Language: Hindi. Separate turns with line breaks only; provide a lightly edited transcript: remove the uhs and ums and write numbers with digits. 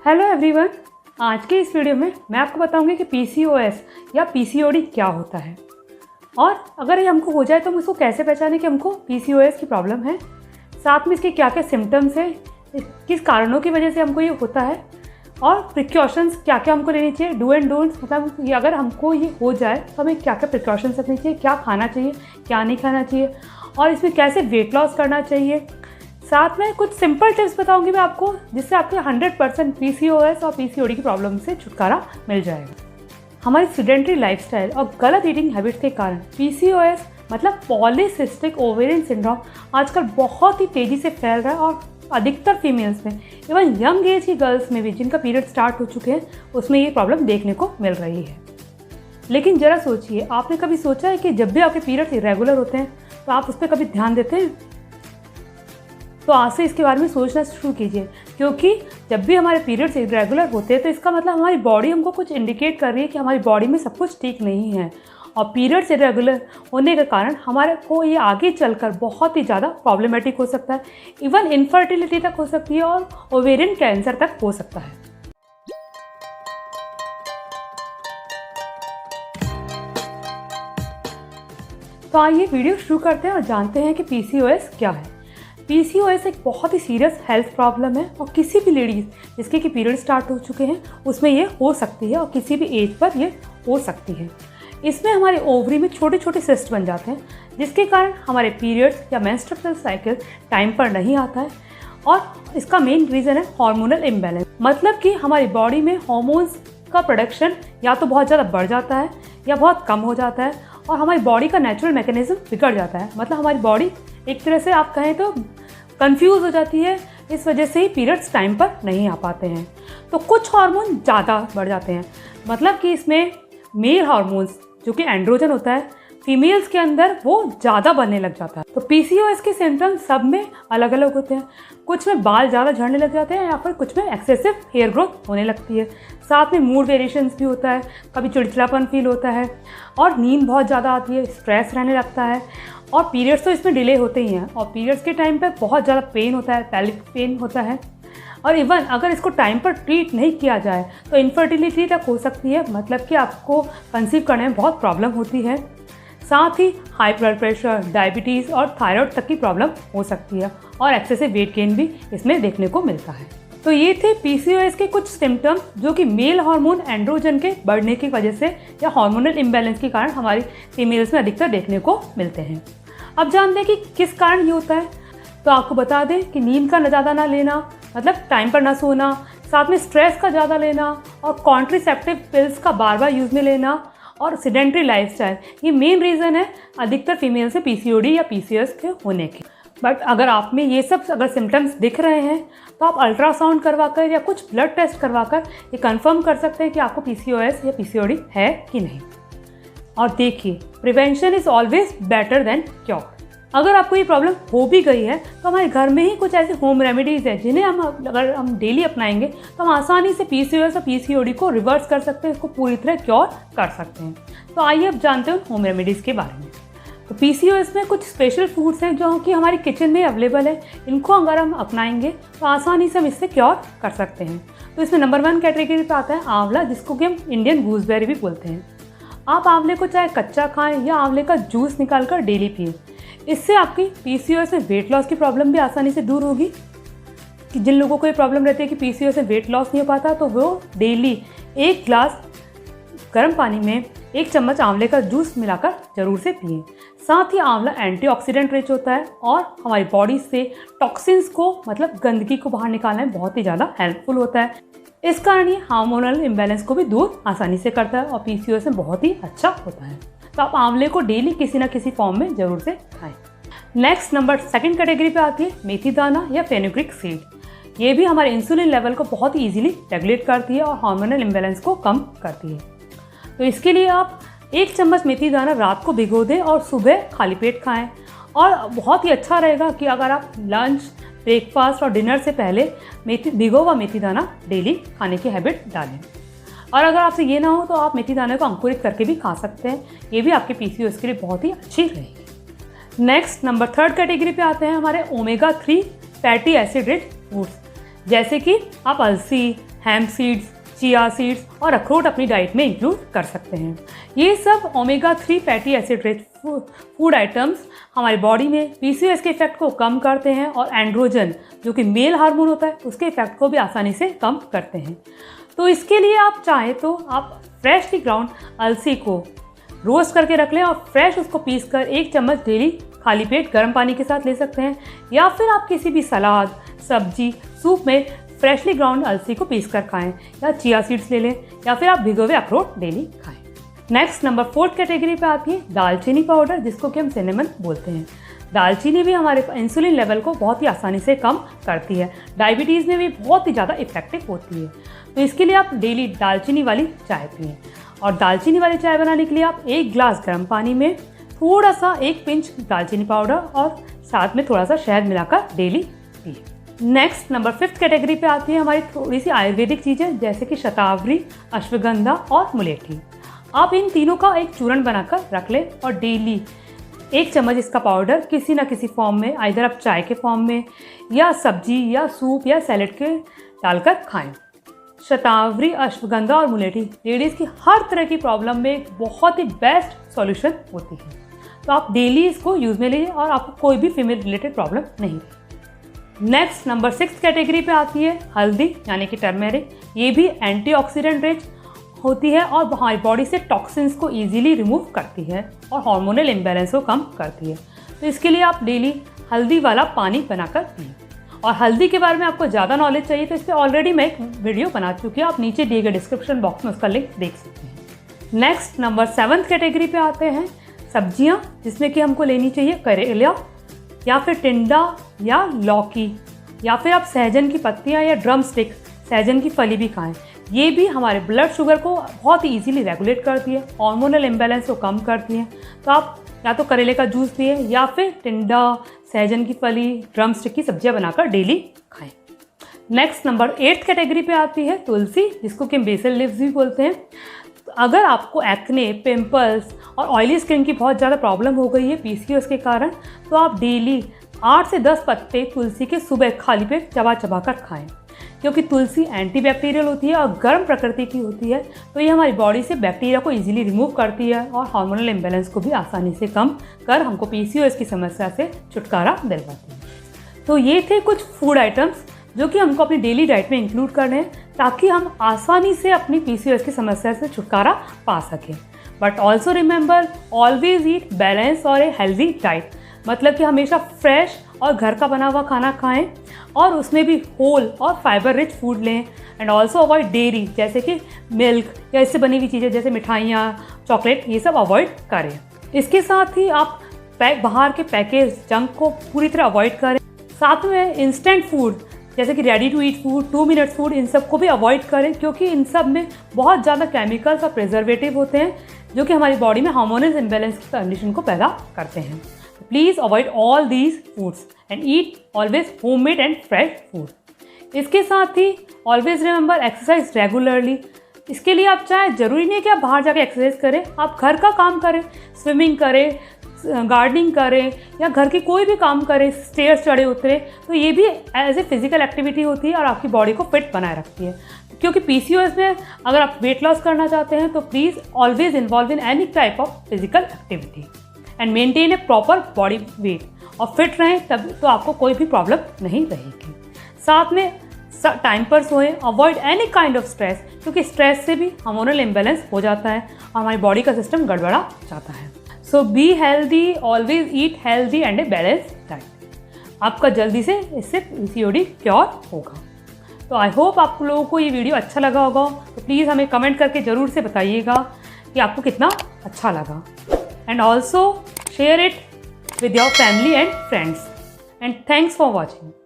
हेलो एवरीवन, आज के इस वीडियो में मैं आपको बताऊंगी कि पीसीओएस या पीसीओडी क्या होता है और अगर ये हमको हो जाए तो हम इसको कैसे पहचानें कि हमको पीसीओएस की प्रॉब्लम है, साथ में इसके क्या क्या सिम्टम्स हैं, किस कारणों की वजह से हमको ये होता है और प्रिकॉशंस क्या क्या हमको लेनी चाहिए, डू एंड डोंट्स, मतलब ये अगर हमको ये हो जाए तो हमें क्या क्या प्रिकॉशंस रखनी चाहिए, क्या खाना चाहिए, क्या नहीं खाना चाहिए और इसमें कैसे वेट लॉस करना चाहिए। साथ में कुछ सिंपल टिप्स बताऊंगी मैं आपको जिससे आपके 100% पीसीओएस और पीसीओडी की प्रॉब्लम से छुटकारा मिल जाएगा। हमारी सेडेंटरी लाइफस्टाइल और गलत ईटिंग हैबिट्स के कारण पीसीओएस मतलब पॉलीसिस्टिक ओवेरियन सिंड्रोम आजकल बहुत ही तेज़ी से फैल रहा है और अधिकतर फीमेल्स में, इवन यंग एज की गर्ल्स में भी जिनका पीरियड स्टार्ट हो चुके हैं उसमें ये प्रॉब्लम देखने को मिल रही है। लेकिन ज़रा सोचिए, आपने कभी सोचा है कि जब भी आपके पीरियड्स इरेगुलर होते हैं तो आप उस पर कभी ध्यान देते हैं? तो आज से इसके बारे में सोचना शुरू कीजिए, क्योंकि जब भी हमारे पीरियड्स इरेगुलर होते हैं तो इसका मतलब हमारी बॉडी हमको कुछ इंडिकेट कर रही है कि हमारी बॉडी में सब कुछ ठीक नहीं है और पीरियड्स इरेगुलर होने के कारण हमारे को ये आगे चलकर बहुत ही ज़्यादा प्रॉब्लमेटिक हो सकता है, इवन इनफर्टिलिटी तक हो सकती है और ओवेरियन कैंसर तक हो सकता है। तो आइए वीडियो शुरू करते हैं और जानते हैं कि पीसीओएस क्या है। पीसीओएस एक बहुत ही सीरियस हेल्थ प्रॉब्लम है और किसी भी लेडीज़ जिसके कि पीरियड स्टार्ट हो चुके हैं उसमें ये हो सकती है और किसी भी एज पर ये हो सकती है। इसमें हमारे ओवरी में छोटे छोटे सिस्ट बन जाते हैं जिसके कारण हमारे पीरियड्स या मेंस्ट्रुअल साइकिल टाइम पर नहीं आता है और इसका मेन रीज़न है हार्मोनल इम्बैलेंस, मतलब कि हमारी बॉडी में हार्मोन्स का प्रोडक्शन या तो बहुत ज़्यादा बढ़ जाता है या बहुत कम हो जाता है और हमारी बॉडी का नेचुरल मैकेनिज्म बिगड़ जाता है। मतलब हमारी बॉडी एक तरह से आप कहें तो कंफ्यूज हो जाती है, इस वजह से ही पीरियड्स टाइम पर नहीं आ पाते हैं। तो कुछ हार्मोन ज़्यादा बढ़ जाते हैं, मतलब कि इसमें मेल हार्मोन्स जो कि एंड्रोजन होता है फीमेल्स के अंदर वो ज़्यादा बनने लग जाता है। तो पीसीओएस के सिम्टम्स सब में अलग अलग होते हैं, कुछ में बाल ज़्यादा झड़ने लग जाते हैं या फिर कुछ में एक्सेसिव हेयर ग्रोथ होने लगती है। साथ में मूड वेरिएशंस भी होता है, कभी चिड़चिड़ापन फील होता है और नींद बहुत ज़्यादा आती है, स्ट्रेस रहने लगता है और पीरियड्स तो इसमें डिले होते ही हैं और पीरियड्स के टाइम पे बहुत ज़्यादा पेन होता है, पेल्विक पेन होता है और इवन अगर इसको टाइम पर ट्रीट नहीं किया जाए तो इनफर्टिलिटी तक हो सकती है, मतलब कि आपको कंसीव करने में बहुत प्रॉब्लम होती है। साथ ही हाई ब्लड प्रेशर, डायबिटीज़ और थायराइड तक की प्रॉब्लम हो सकती है और एक्सेसिव वेट गेन भी इसमें देखने को मिलता है। तो ये थे पीसीओएस के कुछ सिम्टम्स जो कि मेल हार्मोन एंड्रोजन के बढ़ने की वजह से या हार्मोनल इम्बैलेंस के कारण हमारी फीमेल्स में अधिकतर देखने को मिलते हैं। अब जानते हैं कि किस कारण ये होता है। तो आपको बता दें कि नींद का ज़्यादा ना लेना, मतलब टाइम पर ना सोना, साथ में स्ट्रेस का ज़्यादा लेना और कॉन्ट्रासेप्टिव पिल्स का बार बार यूज़ में लेना और सेडेंटरी लाइफस्टाइल, ये मेन रीज़न है अधिकतर फीमेल से पीसीओडी या पीसीओएस के होने के। बट अगर आप में ये सब अगर सिम्टम्स दिख रहे हैं तो आप अल्ट्रासाउंड करवाकर या कुछ ब्लड टेस्ट करवाकर ये कंफर्म कर सकते हैं कि आपको पीसीओएस या पीसीओडी है कि नहीं। और देखिए, prevention is always better than cure. अगर आपको ये प्रॉब्लम हो भी गई है तो हमारे घर में ही कुछ ऐसे होम रेमेडीज़ हैं जिन्हें अगर हम डेली अपनाएंगे तो हम आसानी से पीसीओएस और पीसीओडी को रिवर्स कर सकते हैं, इसको पूरी तरह क्योर कर सकते हैं। तो आइए अब जानते हैं होम रेमेडीज़ के बारे में। तो पीसीओएस में कुछ स्पेशल फूड्स हैं जो कि हमारी किचन में अवेलेबल है, इनको अगर हम अपनाएंगे तो आसानी से हम इससे क्योर कर सकते हैं। तो इसमें नंबर 1 कैटेगरी पे आता है आंवला, जिसको कि हम इंडियन गूसबेरी भी बोलते हैं। आप आंवले को चाहे कच्चा खाएं या आंवले का जूस निकाल कर डेली पिए, इससे आपकी पीसीओएस में वेट लॉस की प्रॉब्लम भी आसानी से दूर होगी। कि जिन लोगों को ये प्रॉब्लम रहती है कि पीसीओएस में वेट लॉस नहीं हो पाता तो वो डेली 1 ग्लास गर्म पानी में 1 चम्मच आंवले का जूस मिलाकर ज़रूर से पिए। साथ ही आंवला एंटीऑक्सीडेंट रिच होता है और हमारी बॉडी से टॉक्सिन्स को, मतलब गंदगी को बाहर निकालने में बहुत ही ज़्यादा हेल्पफुल होता है। इस कारण ये हार्मोनल इम्बैलेंस को भी दूर आसानी से करता है और पीसीओएस में बहुत ही अच्छा होता है। तो आप आंवले को डेली किसी ना किसी फॉर्म में ज़रूर से खाएं। नेक्स्ट नंबर 2 कैटेगरी पे आती है मेथी दाना या फेनुग्रीक सीड। ये भी हमारे इंसुलिन लेवल को बहुत ईजिली रेगुलेट करती है और हार्मोनल इम्बैलेंस को कम करती है। तो इसके लिए आप 1 चम्मच मेथी दाना रात को भिगो दें और सुबह खाली पेट खाएं। और बहुत ही अच्छा रहेगा कि अगर आप लंच, ब्रेकफास्ट और डिनर से पहले भिगो हुआ मेथी दाना डेली खाने की हैबिट डालें। और अगर आपसे ये ना हो तो आप मेथी दाने को अंकुरित करके भी खा सकते हैं, ये भी आपके पीसीओएस के लिए बहुत ही अच्छी रहेगी। नेक्स्ट नंबर 3 कैटेगरी पे आते हैं हमारे omega 3 fatty acid rich foods, जैसे कि आप अलसी, हैम सीड्स, चिया सीड्स और अखरोट अपनी डाइट में इंक्लूड कर सकते हैं। ये सब omega 3 fatty acid rich food items हमारी बॉडी में पीसीओएस के इफेक्ट को कम करते हैं और एंड्रोजन जो कि मेल हार्मोन होता है उसके इफेक्ट को भी आसानी से कम करते हैं। तो इसके लिए आप चाहें तो आप फ्रेशली ग्राउंड अलसी को रोस्ट करके रख लें और फ्रेश उसको पीसकर 1 चम्मच डेली खाली पेट गर्म पानी के साथ ले सकते हैं, या फिर आप किसी भी सलाद, सब्जी, सूप में फ्रेशली ग्राउंड अलसी को पीस कर खाएं, या चिया सीड्स ले लें, या फिर आप भिगोए अखरोट डेली खाएं। नेक्स्ट नंबर 4th कैटेगरी पे आती है दालचीनी पाउडर, जिसको कि हम सिनेमन बोलते हैं। दालचीनी भी हमारे इंसुलिन लेवल को बहुत ही आसानी से कम करती है, डायबिटीज़ में भी बहुत ही ज़्यादा इफेक्टिव होती है। तो इसके लिए आप डेली दालचीनी वाली चाय पिएं, और दालचीनी वाली चाय बनाने के लिए आप 1 ग्लास गर्म पानी में थोड़ा सा 1 पिंच दालचीनी पाउडर और साथ में थोड़ा सा शहद मिलाकर डेली पिए। नेक्स्ट नंबर 5th कैटेगरी पे आती है हमारी थोड़ी सी आयुर्वेदिक चीज़ें, जैसे कि शतावरी, अश्वगंधा और मुलेठी। आप इन तीनों का एक चूर्ण बनाकर रख लें और डेली 1 चम्मच इसका पाउडर किसी ना किसी फॉर्म में, इधर आप चाय के फॉर्म में या सब्जी या सूप या सैलेड के डालकर खाएं। शतावरी, अश्वगंधा और मुलेठी लेडीज़ की हर तरह की प्रॉब्लम में एक बहुत ही बेस्ट सॉल्यूशन होती है। तो आप डेली इसको यूज़ में लीजिए और आपको कोई भी फीमेल रिलेटेड प्रॉब्लम नहीं रहेगी। नेक्स्ट नंबर 6th कैटेगरी पे आती है हल्दी यानी कि टर्मेरिक। ये भी एंटीऑक्सीडेंट रिच होती है और हमारी बॉडी से टॉक्सिन्स को इजीली रिमूव करती है और हार्मोनल इम्बैलेंस को कम करती है। तो इसके लिए आप डेली हल्दी वाला पानी बनाकर पिए। और हल्दी के बारे में आपको ज़्यादा नॉलेज चाहिए तो इस पर ऑलरेडी मैं एक वीडियो बना चुकी हूँ, आप नीचे दिए गए डिस्क्रिप्शन बॉक्स में उसका लिंक देख सकते हैं। नेक्स्ट नंबर 7th कैटेगरी पे आते हैं सब्जियाँ, जिसमें कि हमको लेनी चाहिए करेला या फिर टिंडा या लौकी, या फिर आप सहजन की पत्तियाँ या ड्रम स्टिक, सहजन की फली भी खाएं। ये भी हमारे ब्लड शुगर को बहुत ही ईजीली रेगुलेट करती है, हार्मोनल इम्बैलेंस को कम करती हैं। तो आप या तो करेले का जूस पिए या फिर टिंडा, सहजन की फली, ड्रम स्टिक की सब्जियां बनाकर डेली खाएं। नेक्स्ट नंबर 8th कैटेगरी पे आती है तुलसी, जिसको कि हम बेसल लीव्स भी बोलते हैं। अगर आपको एक्ने, पिंपल्स और ऑयली स्किन की बहुत ज़्यादा प्रॉब्लम हो गई है पीसीओएस के कारण, तो आप डेली 8 से 10 पत्ते तुलसी के सुबह खाली पेट चबा चबा कर खाएँ, क्योंकि तुलसी एंटीबैक्टीरियल होती है और गर्म प्रकृति की होती है। तो ये हमारी बॉडी से बैक्टीरिया को इजीली रिमूव करती है और हार्मोनल इम्बैलेंस को भी आसानी से कम कर हमको पीसीओएस की समस्या से छुटकारा दिलवाती है। तो ये थे कुछ फूड आइटम्स जो कि हमको अपनी डेली डाइट में इंक्लूड करने हैं, ताकि हम आसानी से अपनी पीसीओएस की समस्या से छुटकारा पा सकें। But also remember, always eat balance और ए हेल्दी डाइट। मतलब कि हमेशा फ्रेश और घर का बना हुआ खाना खाएं और उसमें भी होल और फाइबर रिच फूड लें। एंड ऑल्सो अवॉइड डेयरी, जैसे कि मिल्क या इससे बनी हुई चीज़ें जैसे मिठाइयाँ, चॉकलेट, ये सब अवॉइड करें। इसके साथ ही आप बाहर के पैकेज जंक को पूरी तरह अवॉइड करें। साथ में इंस्टेंट फूड जैसे कि ready to eat food, 2 minutes food, इन सब को भी अवॉइड करें, क्योंकि इन सब में बहुत ज़्यादा केमिकल्स और प्रिजर्वेटिव होते हैं जो कि हमारी बॉडी में हार्मोनल इम्बैलेंस की कंडीशन को पैदा करते हैं। Please avoid all these foods and eat always homemade and fresh food. इसके साथ ही ऑलवेज रिमेंबर, एक्सरसाइज रेगुलरली। इसके लिए आप चाहे ज़रूरी नहीं है कि आप बाहर जाके एक्सरसाइज करें, आप घर का काम करें, स्विमिंग करें, गार्डनिंग करें या घर के कोई भी काम करें, स्टेयर्स चढ़े उतरे, तो ये भी एज ए फिजिकल एक्टिविटी होती है और आपकी बॉडी को फिट बनाए रखती है। क्योंकि पीसीओएस में अगर आप वेट लॉस करना चाहते हैं तो please always involve in any type of physical activity and maintain A proper body weight, और फिट रहें तब तो आपको कोई भी प्रॉब्लम नहीं रहेगी। साथ में टाइम पर सोएं, avoid any kind of stress, क्योंकि स्ट्रेस से भी हार्मोनल इम्बैलेंस हो जाता है और हमारी बॉडी का सिस्टम गड़बड़ा जाता है। So be healthy, always eat healthy and a balance diet. आपका जल्दी से इससे पीसीओडी क्योर होगा। तो आई होप आप लोगों को ये वीडियो अच्छा लगा होगा। तो प्लीज़ हमें कमेंट करके ज़रूर से बताइएगा कि आपको कितना अच्छा लगा। And also share it with your family and friends. And thanks for watching.